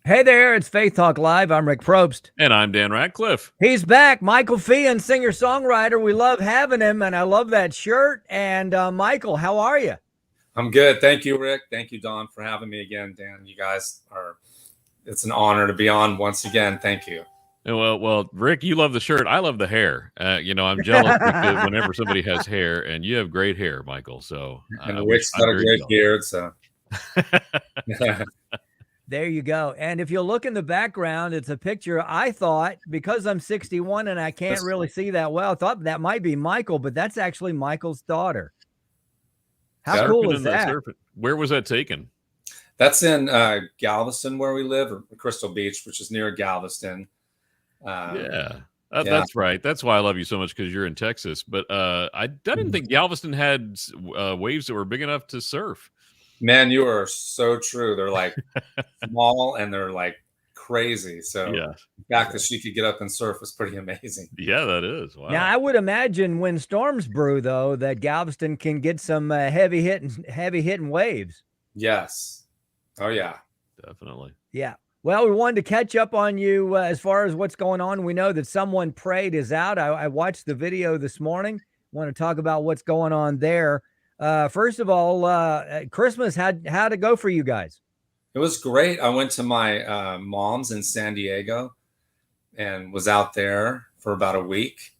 Hey there, it's Faith Talk Live. I'm Rick Probst. And I'm Dan Radcliffe. He's back. Michael Feighan, singer-songwriter. We love having him, and I love that shirt. And Michael, how are you? I'm good. Thank you, Rick. Thank you, Don, for having me again. Dan, you guys it's an honor to be on once again. Thank you. Well, Rick, you love the shirt. I love the hair. I'm jealous because whenever somebody has hair, and you have great hair, Michael. So and Rick's got a great beard. So there you go. And if you look in the background, it's a picture. I thought, because I'm 61 and I can't really see that well, I thought that might be Michael, but that's actually Michael's daughter. How cool is that? Where was that taken? That's in Galveston, where we live, or Crystal Beach, which is near Galveston. That's right. That's why I love you so much, because you're in Texas. But I didn't think Galveston had waves that were big enough to surf. Man, you are so true. They're like small and they're like crazy. So the fact that she could get up and surf was pretty amazing. Yeah, that is. Wow. Now, I would imagine when storms brew, though, that Galveston can get some heavy hitting waves. Yes. Oh, yeah. Definitely. Yeah. Well, we wanted to catch up on you as far as what's going on. We know that Someone Prayed is out. I watched the video this morning. Want to talk about what's going on there. First of all, Christmas, how'd it go for you guys? It was great. I went to my mom's in San Diego and was out there for about a week.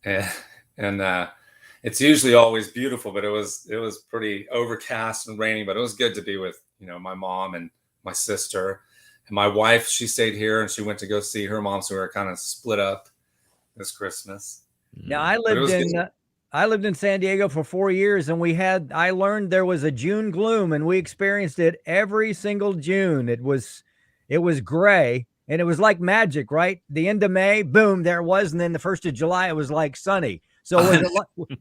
And it's usually always beautiful, but it was pretty overcast and rainy, but it was good to be with, my mom and my sister. And my wife, she stayed here and she went to go see her mom. So we were kind of split up this Christmas. Now, I lived in San Diego for 4 years, and I learned there was a June gloom, and we experienced it every single June. It was gray, and it was like magic, right? The end of May, boom, there it was. And then the 1st of July, it was like sunny. So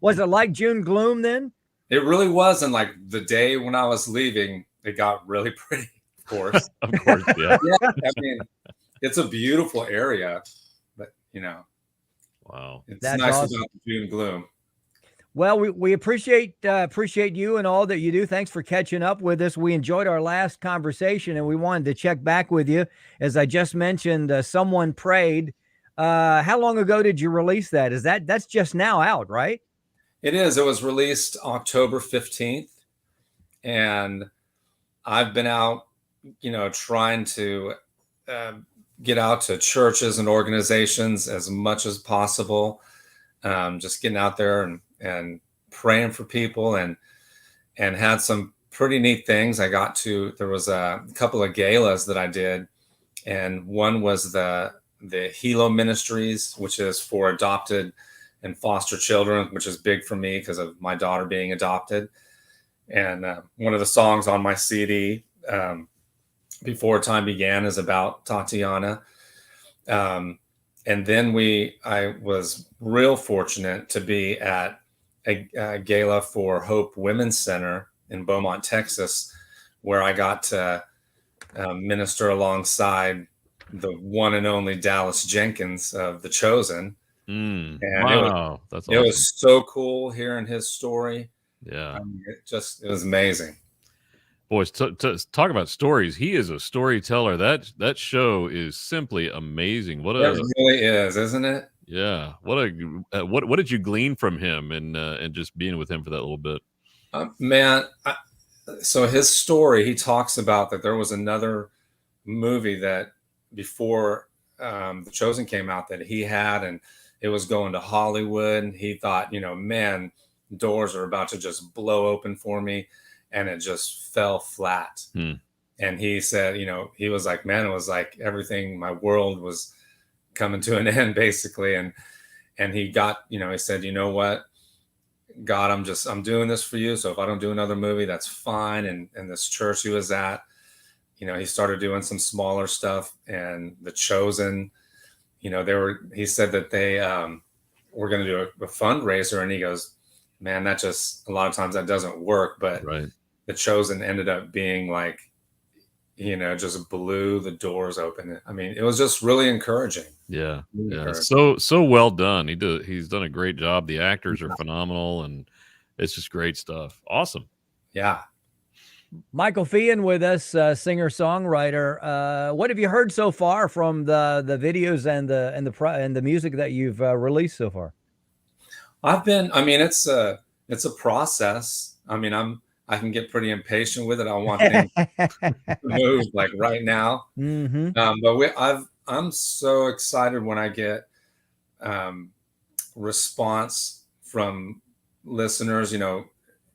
was it like June gloom then? It really was. And like the day when I was leaving, it got really pretty, of course. Of course, yeah. Yeah, I mean, it's a beautiful area, but wow, it's nice awesome. About the June gloom. Well, we appreciate you and all that you do. Thanks for catching up with us. We enjoyed our last conversation, and we wanted to check back with you. As I just mentioned, Someone Prayed. How long ago did you release that? That's just now out, right? It is. It was released October 15th, and I've been out, trying to get out to churches and organizations as much as possible. Just getting out there and praying for people and had some pretty neat things. There was a couple of galas that I did, and one was the Hilo Ministries, which is for adopted and foster children, which is big for me because of my daughter being adopted. And one of the songs on my CD, Before Time Began, is about Tatiana. And then I was real fortunate to be at a gala for Hope Women's Center in Beaumont, Texas, where I got to minister alongside the one and only Dallas Jenkins of The Chosen. And wow, that's awesome. It was so cool hearing his story. Yeah, it was amazing. Boys, talk about stories. He is a storyteller. That show is simply amazing. It really is, isn't it? Yeah. What did you glean from him and just being with him for that little bit? So his story, he talks about that there was another movie that before The Chosen came out that he had, and it was going to Hollywood, and he thought, man, doors are about to just blow open for me. And it just fell flat. And he said, he was like, man, it was like everything, my world was coming to an end, basically. And he got, he said, you know what, God, I'm doing this for you. So if I don't do another movie, that's fine. And this church he was at, he started doing some smaller stuff, and The Chosen, he said that they were going to do a fundraiser, and he goes, man, that just, a lot of times that doesn't work. But right. The Chosen ended up being like, just blew the doors open. I mean, it was just really encouraging. Yeah. Really encouraging. So well done. He's done a great job. The actors are phenomenal, and it's just great stuff. Awesome. Yeah. Michael Feighan with us, singer-songwriter. What have you heard so far from the videos and the music that you've released so far? I mean, it's a process. I mean, I can get pretty impatient with it. I want things to move like right now. Mm-hmm. But I'm so excited when I get response from listeners, you know,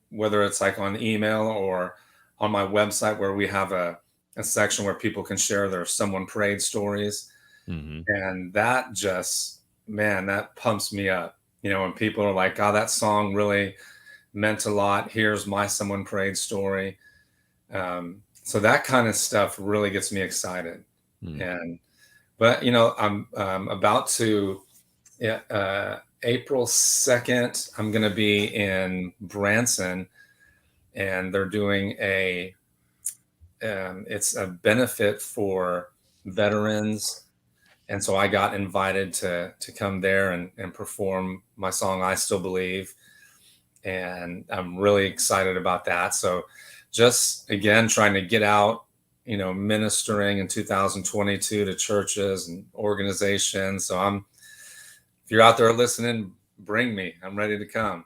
whether it's like on email or on my website, where we have a section where people can share their someone prayed stories. Mm-hmm. And that just, man, that pumps me up. You know, when people are like, oh, that song really meant a lot. Here's my someone prayed story. So that kind of stuff really gets me excited. But you know, I'm about to, April 2nd, I'm going to be in Branson, and they're doing it's a benefit for veterans. And so I got invited to come there and perform my song, I Still Believe. And I'm really excited about that. So just, again, trying to get out, you know, ministering in 2022 to churches and organizations. So if you're out there listening, bring me. I'm ready to come.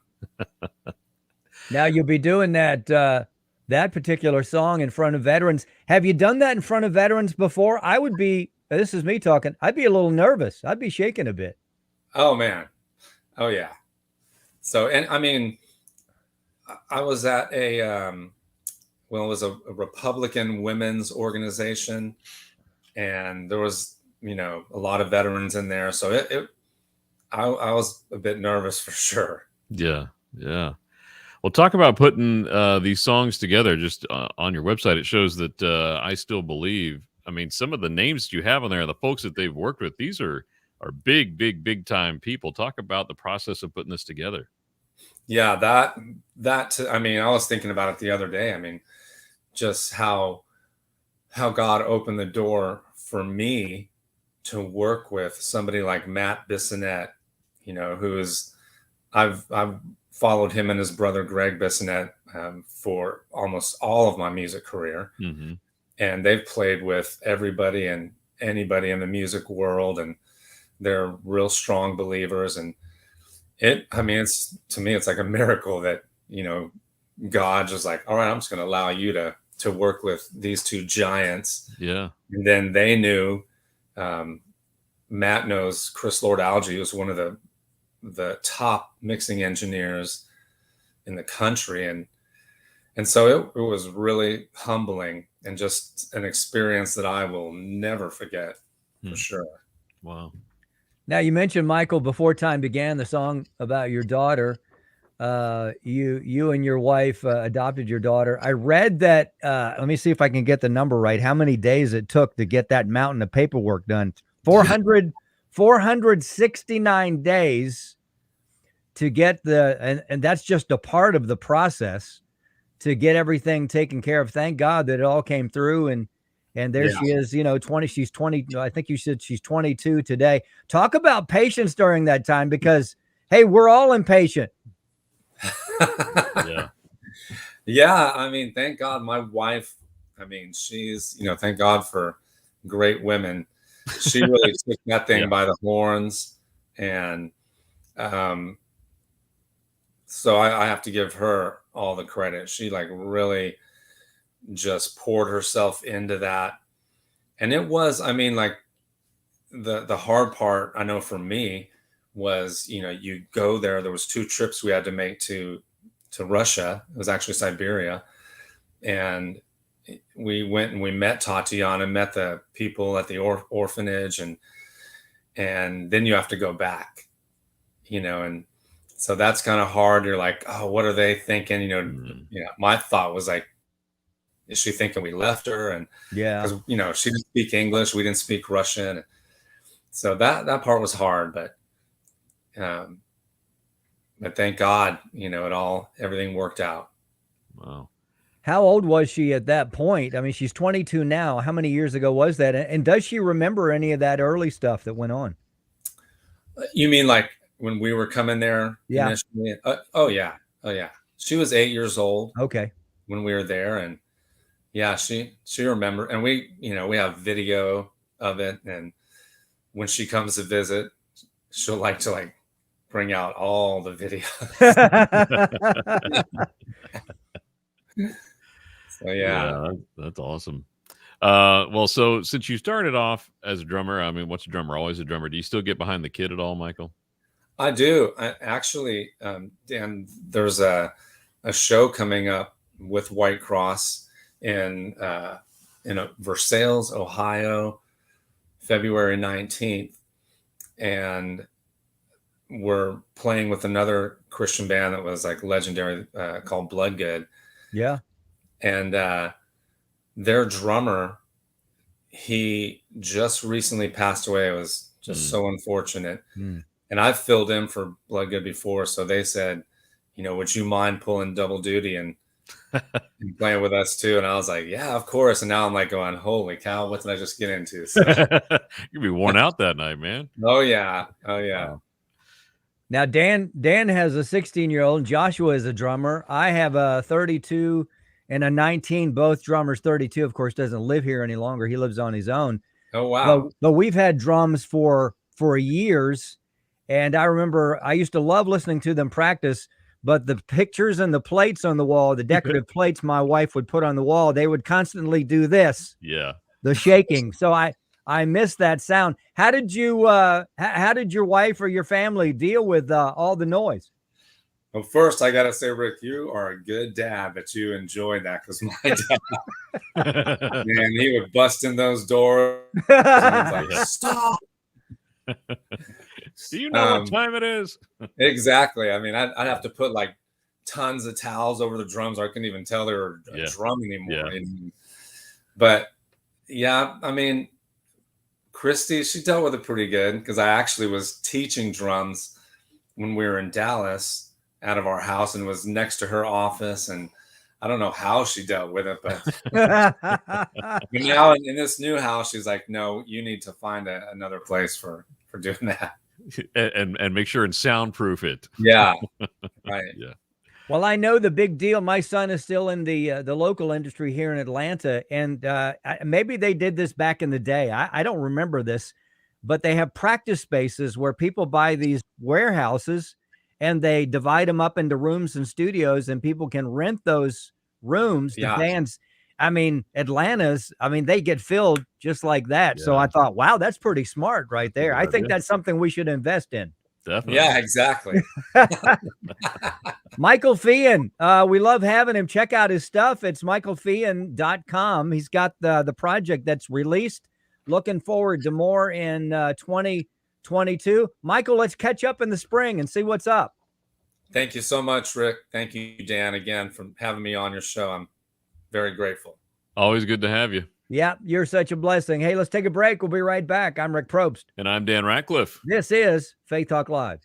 Now you'll be doing that particular song in front of veterans. Have you done that in front of veterans before? I would be, this is me talking, I'd be a little nervous. I'd be shaking a bit. Oh, man. Oh, yeah. So, and I mean, I was at it was a Republican women's organization, and there was, you know, a lot of veterans in there. So I was a bit nervous for sure. Yeah. Yeah. Well, talk about putting these songs together. Just on your website, it shows that I Still Believe. I mean, some of the names you have on there, the folks that they've worked with, these are big time people. Talk about the process of putting this together. Yeah, I mean, I was thinking about it the other day. I mean, just how God opened the door for me to work with somebody like Matt Bissonette, you know, I've followed him and his brother Greg Bissonette for almost all of my music career. Mm-hmm. And they've played with everybody and anybody in the music world, and they're real strong believers. And I mean, to me, it's like a miracle that, you know, God just like, all right, I'm just going to allow you to work with these two giants. Yeah. And then they knew, Matt knows Chris Lord-Alge, who's one of the top mixing engineers in the country. And so it was really humbling and just an experience that I will never forget for sure. Wow. Now, you mentioned, Michael, before time began, the song about your daughter. You and your wife adopted your daughter. I read that, let me see if I can get the number right, how many days it took to get that mountain of paperwork done. 469 days to get and that's just a part of the process to get everything taken care of. Thank God that it all came through, and there she is, you know, she's 20. I think you said she's 22 today. Talk about patience during that time, because, hey, we're all impatient. Yeah. Yeah. I mean, thank God my wife, I mean, she's, you know, thank God for great women. She really took that thing by the horns. And so I have to give her all the credit. She like really just poured herself into that. And it was, I mean, like the hard part, I know for me, was, you know, you go there. There was 2 trips we had to make to Russia. It was actually Siberia. And we went and we met Tatiana, met the people at the orphanage, and then you have to go back, you know, and so that's kind of hard. You're like, oh, what are they thinking? You know, my thought was like, is she thinking we left her? And because, you know, she didn't speak English, we didn't speak Russian. So that part was hard, but thank God, you know, everything worked out. Wow. How old was she at that point? I mean, she's 22 now. How many years ago was that? And does she remember any of that early stuff that went on? You mean like when we were coming there? Yeah. Initially? Oh yeah. She was 8 years old. Okay. When we were there, and Yeah, she remembered, and we have video of it, and when she comes to visit, she'll like to bring out all the videos. So Yeah, that's awesome. Well, so since you started off as a drummer, I mean, what's a drummer? Always a drummer. Do you still get behind the kit at all, Michael? I do. I actually, Dan, there's a show coming up with White Cross in Versailles, Ohio, February 19th, and we're playing with another Christian band that was like legendary, called Bloodgood. Yeah. And their drummer, he just recently passed away. It was just so unfortunate. And I've filled in for Bloodgood before, so they said, would you mind pulling double duty and playing with us too? And I was like, yeah, of course. And now I'm like going, holy cow, what did I just get into? So, you'd be worn out that night, man. oh yeah. Wow. Now Dan has a 16-year-old. Joshua is a drummer. I have a 32 and a 19. Both drummers. 32, of course, doesn't live here any longer. He lives on his own. Oh wow. But we've had drums for years. And I remember I used to love listening to them practice, but the pictures and the plates on the wall, the decorative plates my wife would put on the wall, they would constantly do this. Yeah. The shaking. So I miss that sound. How did you how did your wife or your family deal with all the noise? Well, first I gotta say, Rick, you are a good dad that you enjoyed that, because my dad, man, he would bust in those doors and he's like, stop. Do you know what time it is? Exactly. I mean, I'd have to put like tons of towels over the drums. I couldn't even tell they were a drum anymore. Yeah. But yeah, I mean, Christy, she dealt with it pretty good, because I actually was teaching drums when we were in Dallas out of our house, and was next to her office. And I don't know how she dealt with it, but now in this new house, she's like, no, you need to find another place for doing that. And make sure and soundproof it. Yeah. Right. Yeah. Well, I know the big deal. My son is still in the local industry here in Atlanta, and maybe they did this back in the day. I don't remember this, but they have practice spaces where people buy these warehouses and they divide them up into rooms and studios, and people can rent those rooms to bands. I mean, they get filled just like that. So I thought, wow, that's pretty smart right there. I think that's something we should invest in. Definitely. Yeah, exactly. Michael Feighan, we love having him. Check out his stuff. It's michaelfeighan.com. He's got the project that's released. Looking forward to more in 2022. Michael, let's catch up in the spring and see what's up. Thank you so much, Rick. Thank you, Dan, again, for having me on your show. I'm very grateful. Always good to have you. Yeah, you're such a blessing. Hey, let's take a break. We'll be right back. I'm Rick Probst. And I'm Dan Ratcliffe. This is Faith Talk Live.